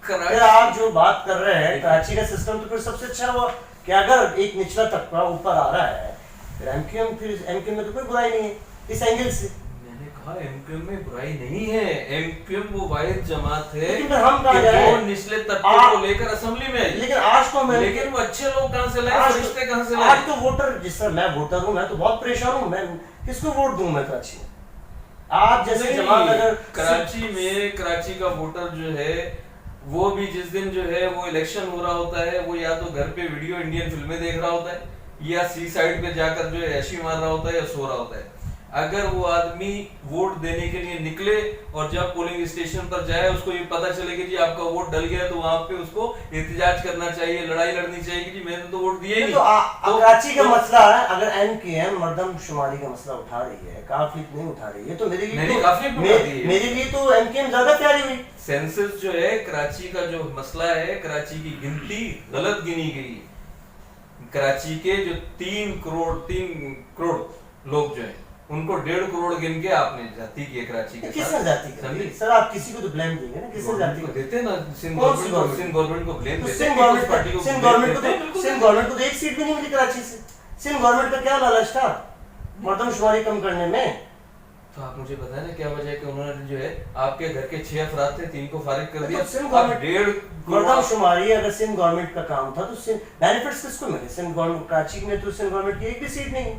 پھر آپ جو بات کر رہے ہیں کراچی کا سسٹم, تو پھر سب سے اچھا ہوا کہ اگر ایک نچلا طبقہ اوپر آ رہا ہے, پھر ایم کیو ایم میں تو کوئی برائی نہیں ہے اس اینگل سے. میں نے کہا کہا MQM میں برائی نہیں ہے, MQM وہ واحد جماعت ہے لیکن ہم کہاں کہ جائیں جو نچلے طبقے کو لے کر اسمبلی میں آئی, لیکن آج تو میں لیکن وہ اچھے لوگ کہاں سے لائے, فرشتے کہاں سے لائے. آج تو ووٹر, جس طرح میں ووٹر ہوں, میں تو بہت پریشان ہوں, میں کس کو ووٹ دوں میں کراچی میں. آپ جیسے جماعت اگر کراچی میں, کراچی کا ووٹر جو ہے وہ بھی جس دن جو ہے وہ الیکشن ہو رہا ہوتا ہے, وہ یا تو گھر پہ ویڈیو انڈین فلمیں دیکھ رہا ہوتا ہے, یا سی سائڈ پہ جا کر جو ہے عیشی مار رہا ہوتا ہے, یا سو رہا ہوتا ہے. اگر وہ آدمی ووٹ دینے کے لیے نکلے اور جب پولنگ اسٹیشن پر جائے, اس کو یہ پتا چلے کہ جی آپ کا ووٹ ڈل گیا, تو وہاں پہ اس کو احتجاج کرنا چاہیے, لڑائی لڑنی چاہیے کہ جی میں نے تو ووٹ دیا ہی نہیں. تو کراچی کا مسئلہ ہے, اگر MQM مردم شماری کا مسئلہ اٹھا رہی ہے, کافلیت نہیں اٹھا رہی ہے, تو میرے لیے تو MQM زیادہ پیاری ہوئی. سینسس جو ہے کراچی کا جو مسئلہ ہے, کراچی کی گنتی غلط گنی گئی. کراچی کے جو 3 کروڑ لوگ جو ہیں ان کو 1.5 کروڑ گن کے آپ نے جاتی کی ہے کراچی کے. کس نے جاتی کی؟ سر آپ کسی کو تو بلیم دیں گے نا, کس نے جاتی کو دیتے نا, سندھ گورنمنٹ کو بلیم دیتے ہیں, سندھ گورنمنٹ کو 1 سیٹ بھی نہیں ملی کراچی سے. سندھ گورنمنٹ کا کیا لالچ تھا مردم شماری کم کرنے میں؟ تو آپ مجھے بتائیں نا کیا وجہ ہے کہ انہوں نے جو ہے آپ کے گھر کے 6 افراد تھے, 3 کو فارغ کر دیا. مردم شماری اگر سندھ گورنمنٹ کا کام تھا تو بینیفٹس کس کو ملے؟ سندھ گورنمنٹ, کراچی میں تو سندھ گورنمنٹ کی 1 بھی سیٹ نہیں.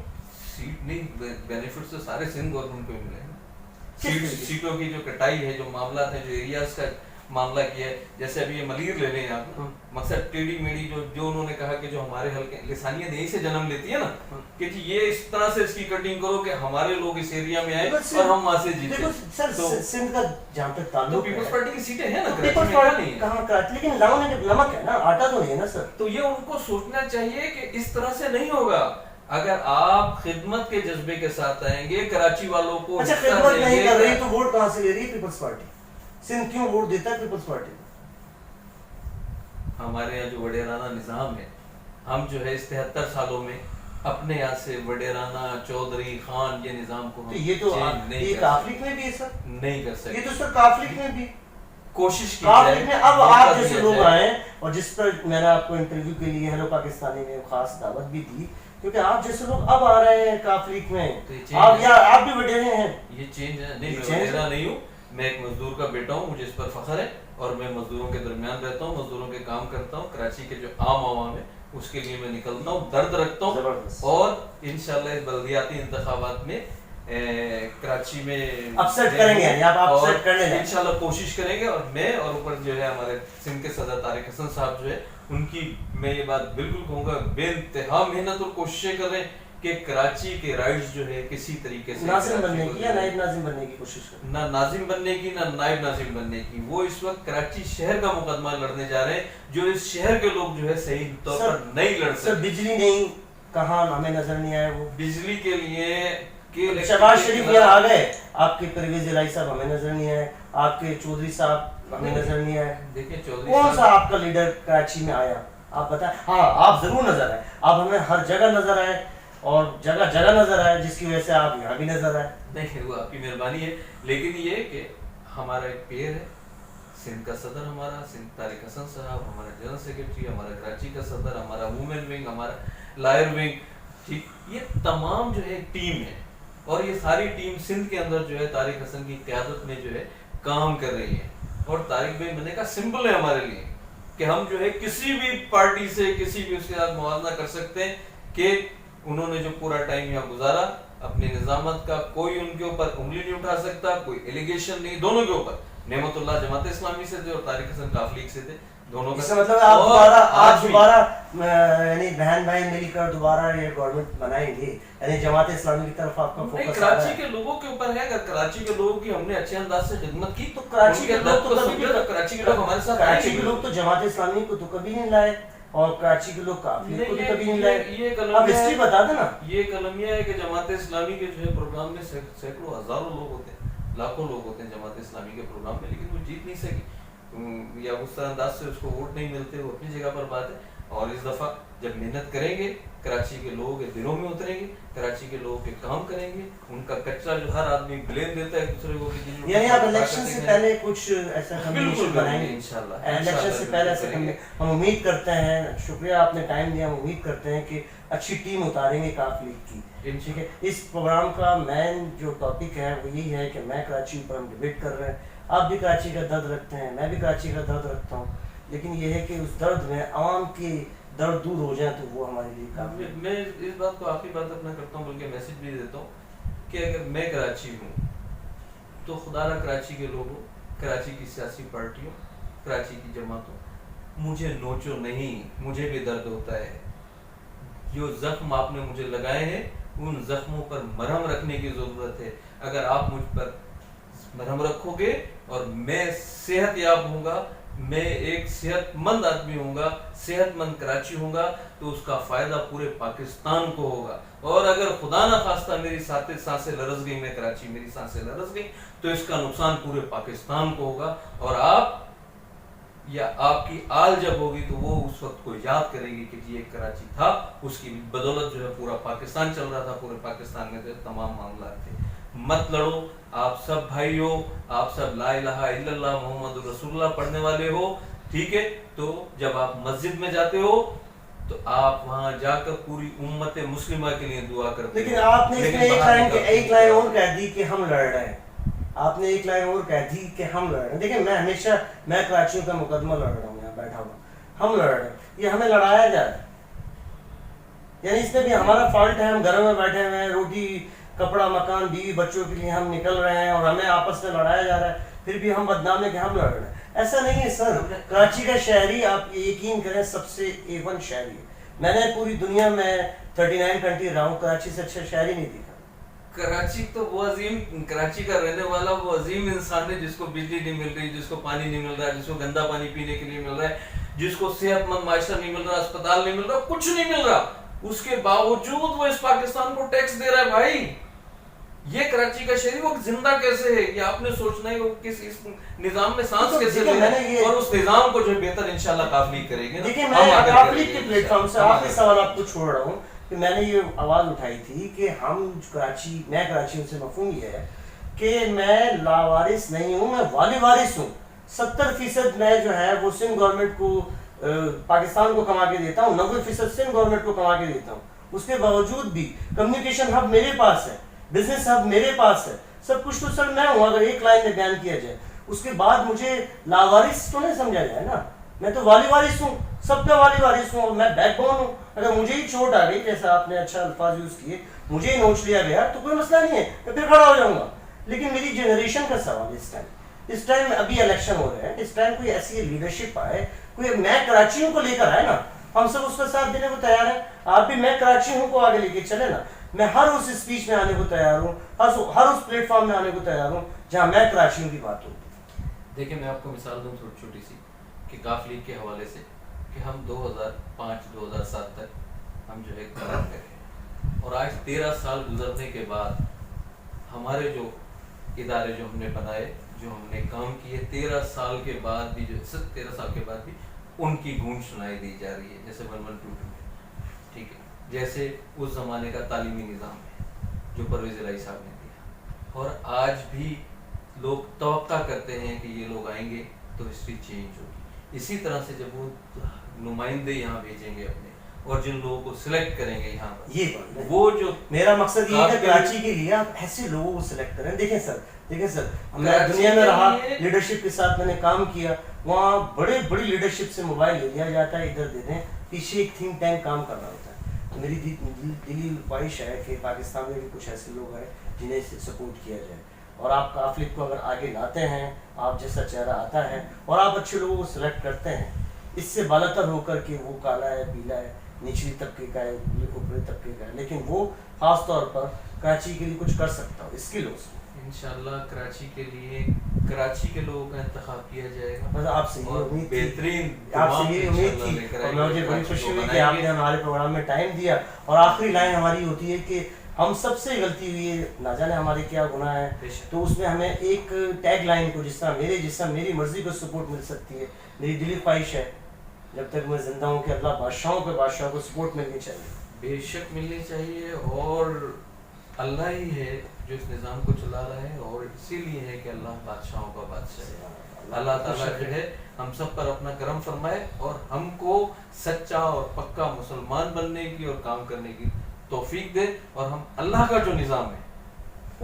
سیٹ نہیں, بینیفٹس تو سارے سندھ گورنمنٹ کو ہی ملے ہیں. سیٹوں کی جو کٹائی ہے, جو معاملات ہیں, جو ایریاز کا معاملہ کیا ہے, جیسے ابھی یہ ملیر لے لیں آپ, مقصد ٹیڑھی میڑھی جو انہوں نے کہا کہ جو ہمارے حلقے لسانیت یہیں سے جنم لیتی ہے نا, کہ جی یہ اس طرح سے اس کی کٹنگ کرو کہ ہمارے لوگ اس ایریا میں آئے اور ہم وہاں سے جیتے. سر سندھ کا جہاں تک تعلق ہے, پیپلز پارٹی کی سیٹیں ہیں نا پیپلز پارٹی کہاں کراچی, لیکن نمک ہے نا, آٹا تو نہیں ہے نا سر. تو یہ ان کو سوچنا چاہیے کہ اس طرح سے نہیں ہوگا. اگر آپ خدمت کے جذبے کے ساتھ آئیں گے, کراچی والوں کو اچھا خدمت نہیں کر رہی تو ووٹ کہاں سے لے رہی ہے پیپلز پارٹی؟ سندھ کیوں ووٹ دیتا ہے پیپلز پارٹی؟ ہمارے یہاں جو وڈیرانہ نظام ہے, ہم جو ہے اس 73 سالوں میں اپنے یہاں سے وڈیرانہ, چودھری, خان, یہ نظام کو یہ تو یہ کافلیت میں بھی ہے سر, نہیں کر سکتے. یہ تو سر کافلیت میں بھی کوشش کی کافلیت میں. اب آپ جیسے لوگ آئے, اور جس پر میں نے آپ کو انٹرویو کے لیے ہیلو پاکستانی میں خاص دعوت بھی دی, کیونکہ آپ جیسے لوگ اب آ رہے ہیں کافلیت میں, آپ بھی وڈیرے ہیں. یہ چینج ہے نہیں, میں وڈیرا نہیں ہوں, میں ایک مزدور کا بیٹا ہوں, مجھے اس پر فخر ہے, اور میں مزدوروں کے درمیان رہتا ہوں, مزدوروں کے کام کرتا ہوں. کراچی کے جو عام عوام ہے اس کے لیے میں نکلتا ہوں, درد رکھتا ہوں, اور انشاءاللہ اس بلدیاتی انتخابات میں کراچی میں اپسیٹ کریں گے, آپ اپسیٹ کر لیں گے انشاءاللہ, کوشش کریں گے. اور میں اور اوپر جو ہے ہمارے سندھ کے صدر طارق حسن صاحب جو ہے, ان کی میں یہ بات بالکل کہوں گا, بے انتہا محنت اور کوششیں کر رہے ہیں کہ کراچی کے رائٹس جو ہے کسی طریقے سے ناظم بننے کی یا نائب ناظم بننے کی کوشش کریں, نہ ناظم بننے کی نہ نائب ناظم بننے کی. وہ اس وقت کراچی شہر کا مقدمہ لڑنے جا رہے ہیں, جو اس شہر کے لوگ جو ہے صحیح طور پر نہیں لڑ سکتے. بجلی نہیں, کہاں ہمیں نظر نہیں آئے. وہ بجلی کے لیے شہباز شریف یہاں آ گئے, آپ کے پرویز الہی صاحب ہمیں نظر نہیں آئے, آپ کے چودھری صاحب ہمیں نظر نہیں آئے. دیکھیں چودھری کون سا آپ کا لیڈر کراچی میں آیا, آپ بتائیں. ہاں آپ ضرور نظر آئے, آپ ہمیں ہر جگہ نظر آئے, اور جگہ جگہ نظر آئے, جس کی وجہ سے آپ یہاں بھی نظر آئے. نہیں, وہ آپ کی مہربانی ہے, لیکن یہ کہ ہمارا ایک پیر ہے, سندھ کا صدر ہمارا سندھ طارق حسن صاحب, ہمارا جنرل سیکرٹری, ہمارا کراچی کا صدر, ہمارا وومن ونگ, ہمارا لائر ونگ, ٹھیک, یہ تمام جو ہے ایک ٹیم ہے, اور یہ ساری ٹیم سندھ کے اندر جو ہے طارق حسن کی قیادت میں جو ہے کام کر رہی ہے. اور طارق بھائی بننے کا سمبل ہے ہمارے لیے کہ ہم جو ہے کسی بھی پارٹی سے کسی بھی اس کے ساتھ موازنہ کر سکتے ہیں, کہ انہوں نے جو پورا ٹائم یہاں گزارا اپنی نظامت کا, کوئی ان کے اوپر انگلی نہیں اٹھا سکتا, کوئی ایلیگیشن نہیں. دونوں کے اوپر, نعمت اللہ جماعت اسلامی سے تھے اور طارق حسن کافلیگ سے تھے, دونوں کا. اس کا مطلب آپ دوبارہ یعنی بہن بھائی مل کر دوبارہ یہ گورنمنٹ بنائیں گے, یعنی جماعت اسلامی کی طرف آپ کا فوکس. کراچی کے لوگوں کے اوپر ہے, اگر کراچی کے لوگوں کی ہم نے اچھے انداز سے خدمت کی تو کراچی کے لوگ کراچی کے لوگ ہمارے ساتھ, کراچی کے لوگ تو جماعت اسلامی کو تو کبھی نہیں لائے, اور کراچی کے لوگ کافی کو بھی کبھی نہیں لائے. اب ہسٹری بتا دیں نا. یہ کلمیہ ہے کہ جماعت اسلامی کے جو ہے پروگرام میں سینکڑوں ہزاروں لوگ ہوتے ہیں, لاکھوں لوگ ہوتے ہیں جماعت اسلامی کے پروگرام میں, لیکن وہ جیت نہیں سکی, یا اس طرح انداز سے اس کو ووٹ نہیں ملتے, وہ اپنی جگہ پر بات ہے. اور اس دفعہ جب محنت کریں گے کراچی کے لوگوں کے دلوں میں اتریں گے, کراچی کے لوگ کے کام کریں گے, ان کا کچرا جو ہر آدمی بلیم دیتا ہے ایک دوسرے کو, یعنی آپ الیکشن سے پہلے کچھ ایسا بالکل بنائیں گے انشاءاللہ, الیکشن سے پہلے ایسا ہم امید کرتے ہیں. شکریہ آپ نے ٹائم دیا. ہم امید کرتے ہیں کہ اچھی ٹیم اتاریں گے کاف لیگ کی. ٹھیک ہے, اس پروگرام کا مین جو ٹاپک ہے وہ یہی ہے کہ میں کراچی پر ہم ڈبیٹ کر رہے ہیں, آپ بھی کراچی کا درد رکھتے ہیں, میں بھی کراچی کا درد رکھتا ہوں, لیکن یہ ہے کہ اس درد میں عوام کی درد دور ہو جائے تو وہ ہمارے لیے کافی. میں اس بات کو آخری بات اپنا کرتا ہوں, بلکہ میسج بھی دیتا ہوں کہ اگر میں کراچی ہوں تو خدا نہ کراچی کے لوگوں, کراچی کی سیاسی پارٹیوں, کراچی کی جماعتوں, مجھے نوچو نہیں, مجھے بھی درد ہوتا ہے. جو زخم آپ نے مجھے لگائے ہیں ان زخموں پر مرہم رکھنے کی ضرورت ہے. اگر آپ مجھ پر مرہم رکھو گے اور میں صحت یاب ہوں گا, میں ایک صحت مند آدمی ہوں گا, صحت مند کراچی ہوں گا, تو اس کا فائدہ پورے پاکستان کو ہوگا. اور اگر خدا نہ خواستہ میری سانسیں لرز گئی, میں کراچی میری سانسیں لرز گئی, تو اس کا نقصان پورے پاکستان کو ہوگا. اور آپ یا آپ کی آل جب ہوگی تو وہ اس وقت کو یاد کرے گی کہ یہ کراچی تھا, اس کی بدولت جو ہے پورا پاکستان چل رہا تھا, پورے پاکستان میں تمام معاملات تھے. مت لڑو, آپ سب بھائی ہو, آپ سب لا الہ الا اللہ محمد رسول اللہ پڑھنے والے ہو, ٹھیک ہے. تو جب آپ مسجد میں جاتے ہو تو آپ وہاں جا کر پوری امت مسلمہ کے لیے دعا کرتے ہیں. لیکن آپ نے اس میں ایک لائن اور کہہ دی کہ ہم لڑ رہے ہیں. آپ نے ایک لائن اور کہہ دی کہ ہم لڑ رہے ہیں. دیکھیں میں ہمیشہ میں کراچیوں کا مقدمہ لڑ رہا ہوں, یہاں بیٹھا ہوں, ہم لڑ رہے ہیں, یہ ہمیں لڑایا جا رہا ہے. یعنی اس میں بھی ہمارا فالٹ ہے, ہم گھروں میں بیٹھے ہوئے ہیں, روٹی کپڑا مکان بیوی بچوں کے لیے ہم نکل رہے ہیں اور ہمیں آپس میں لڑایا جا رہا ہے, پھر بھی ہم بدنام ہیں کہ ہم لڑ رہے ہیں. ایسا نہیں ہے سر. کراچی کا شہری آپ یقین کریں سب سے A1 شہری ہے. میں نے پوری دنیا میں 39 کنٹری رہا ہوں, کراچی سے اچھا شہری نہیں دکھا. کراچی تو وہ عظیم, کراچی کا رہنے والا وہ عظیم انسان ہے جس کو بجلی نہیں مل رہی, جس کو پانی نہیں مل رہا, جس کو گندا پانی پینے کے لیے مل رہا ہے, جس کو صحت مند معاشرہ نہیں مل رہا, اسپتال نہیں مل رہا, کچھ نہیں مل رہا, اس کے باوجود وہ اس پاکستان کو ٹیکس دے رہا ہے. بھائی یہ کراچی کا شہری وہ زندہ کیسے ہے, یہ آپ نے سوچنا ہے وہ کس اس نظام میں سانس کیسے لے رہا ہے, اور اس نظام کو جو بہتر انشاءاللہ کاف لیگ کرے گی. دیکھیں میں کاف لیگ کے پلیٹ فارم سے آخری سوال آپ کو چھوڑ رہا ہوں کہ میں نے یہ آواز اٹھائی تھی کہ ہم کراچی, میں کراچی سے مفہوم یہ ہے کہ میں لاوارث نہیں ہوں, میں والی وارث ہوں. 70% میں جو ہے وہ سندھ گورنمنٹ کو پاکستان کو کما کے دیتا ہوں, 90% سندھ گورنمنٹ کو کما کے دیتا ہوں. اس کے باوجود بھی کمیونیکیشن ہب میرے پاس ہے, بزنس ہب میرے پاس ہے, سب کچھ تو سر میں ہوں اگر ایک لائن میں بیان کیا جائے. اس کے بعد مجھے لاوارث تو نہیں سمجھا جائے نا, میں تو والی وارث ہوں, سب کا والی وارث ہوں, اور میں بیک بون ہوں. اگر مجھے ہی چوٹ آ گئی, جیسا آپ نے اچھا الفاظ یوز کیے, مجھے ہی نوچ لیا گیا تو کوئی مسئلہ نہیں ہے, میں پھر کھڑا ہو جاؤں گا. لیکن میری جنریشن کا سوال اس ٹائم ابھی الیکشن ہو رہے ہیں, اس ٹائم کوئی ایسی لیڈرشپ آئے, کوئی میں کراچیوں کو لے کر آئے نا, ہم سب اس کا ساتھ دینے کو تیار ہیں. آپ بھی میں کراچی ہوں کو آگے لے کے چلے نا, میں ہر اس اسپیچ میں آنے کو تیار ہوں, ہر اس پلیٹ فارم میں آنے کو تیار ہوں جہاں میں کراچیوں کی بات ہوں. دیکھیں میں آپ کو مثال دوں تھوڑی چھوٹی سی کہ کاف لیگ کے حوالے سے, کہ ہم 2005-2007 تک ہم جو ہے کام کر رہے ہیں, اور آج 13 سال گزرنے کے بعد ہمارے جو ادارے جو ہم نے بنائے, جو ہم نے کام کیے, 13 سال کے بعد بھی, جو 13 سال کے بعد بھی ان کی گونج سنائی دی جا رہی ہے, جیسے 1122 ہے, ٹھیک ہے, جیسے اس زمانے کا تعلیمی نظام ہے جو پرویز الہی صاحب نے دیا, اور آج بھی لوگ توقع کرتے ہیں کہ یہ لوگ آئیں گے تو ہسٹری چینج ہوگی. اسی طرح سے جب وہ نمائندے یہاں بھیجیں گے اپنے, اور جن لوگوں کو سلیکٹ کریں گے یہاں پر, یہ وہ جو میرا مقصد یہ ہے کراچی کے لیے آپ ایسے لوگوں کو سلیکٹ کریں. دیکھیں سر میں دنیا میں رہا, لیڈرشپ کے ساتھ میں نے کام کیا, وہاں بڑی لیڈرشپ سے موبائل لے لیا جاتا ہے, ادھر دے دیں, پیچھے ایک تھنک ٹینک کام کر رہا ہوتا ہے. تو میری دلی خواہش ہے کہ پاکستان میں بھی کچھ ایسے لوگ ہیں جنہیں سپورٹ کیا جائے, اور آپ کاف لیگ کو اگر آگے لاتے ہیں, آپ جیسا چہرہ آتا ہے اور آپ اچھے لوگوں کو سلیکٹ کرتے ہیں, اس سے بالاتر ہو کر کہ وہ کالا ہے, پیلا ہے, نچلی طبقے کا ہے, اوپری طبقے کا ہے, لیکن وہ خاص طور پر کراچی کے لیے کچھ کر سکتا ہو, اس کی لوگ انشاءاللہ کراچی کے لیے کراچی کے لوگوں کا انتخاب کیا جائے گا. بس آپ سے یہ امید تھی, بہترین آپ سے یہ امید تھی, اور مجھے بڑی خوشی ہوئی کہ آپ نے ہمارے پروگرام میں ٹائم دیا. اور آخری لائن ہماری ہوتی ہے کہ ہم سب سے غلطی ہوئی ہے, نہ جانے ہمارے کیا گناہ ہے, تو اس میں ہمیں ایک ٹیگ لائن کو جس طرح میری مرضی کو سپورٹ مل سکتی ہے, میری دلی خواہش ہے جب تک میں زندہ ہوں کہ اللہ بادشاہوں پہ بادشاہ کو سپورٹ ملنی چاہیے. بے شک ملنی چاہیے، اور اللہ ہی ہے جو اس نظام کو چلا رہا ہے، اور اسی لیے ہے کہ اللہ بادشاہوں کا بادشاہ ہے. اللہ تعالیٰ جو ہے ہم سب پر اپنا کرم فرمائے اور ہم کو سچا اور پکا مسلمان بننے کی اور کام کرنے کی توفیق دے، اور ہم اللہ کا جو نظام ہے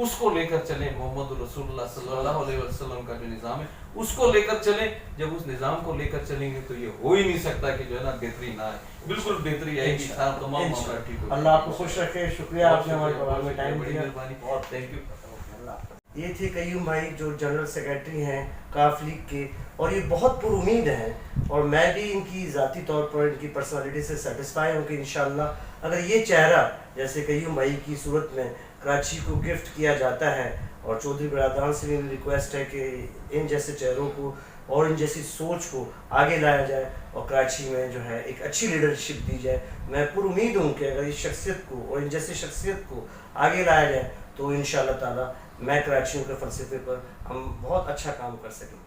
اس کو لے کر چلیں. محمد رسول اللہ صلی اللہ علیہ وسلم کا جو نظام ہے اس کو لے کر چلیں. جب اس نظام کو لے کر چلیں گے تو یہ ہو ہی نہیں سکتا کہ جو ہے نا بہتری نہ آئے. بالکل بہتری آئے گی، تمام معاملہ ٹھیک ہو. اللہ آپ کو خوش رکھے. شکریہ آپ نے ہمارے پروگرام میں ٹائم بڑی دیا. مہربانی، بہت تھینک یو. یہ تھے قیوم بھائی جو جنرل سیکریٹری ہیں کاف لیگ کے، اور یہ بہت پر امید ہیں، اور میں بھی ان کی ذاتی طور پر ان کی پرسنالٹی سے سیٹسفائی ہوں کہ انشاءاللہ اگر یہ چہرہ جیسے قیوم بھائی کی صورت میں کراچی کو گفٹ کیا جاتا ہے، اور چودھری برادران سے بھی ریکویسٹ ہے کہ ان جیسے چہروں کو اور ان جیسی سوچ کو آگے لایا جائے اور کراچی میں جو ہے ایک اچھی لیڈرشپ دی جائے. میں پر امید ہوں کہ اگر اس شخصیت کو اور ان جیسی شخصیت کو آگے لایا جائے تو انشاءاللہ تعالی میں کراچیوں کے فلسفے پر ہم بہت اچھا کام کر سکیں.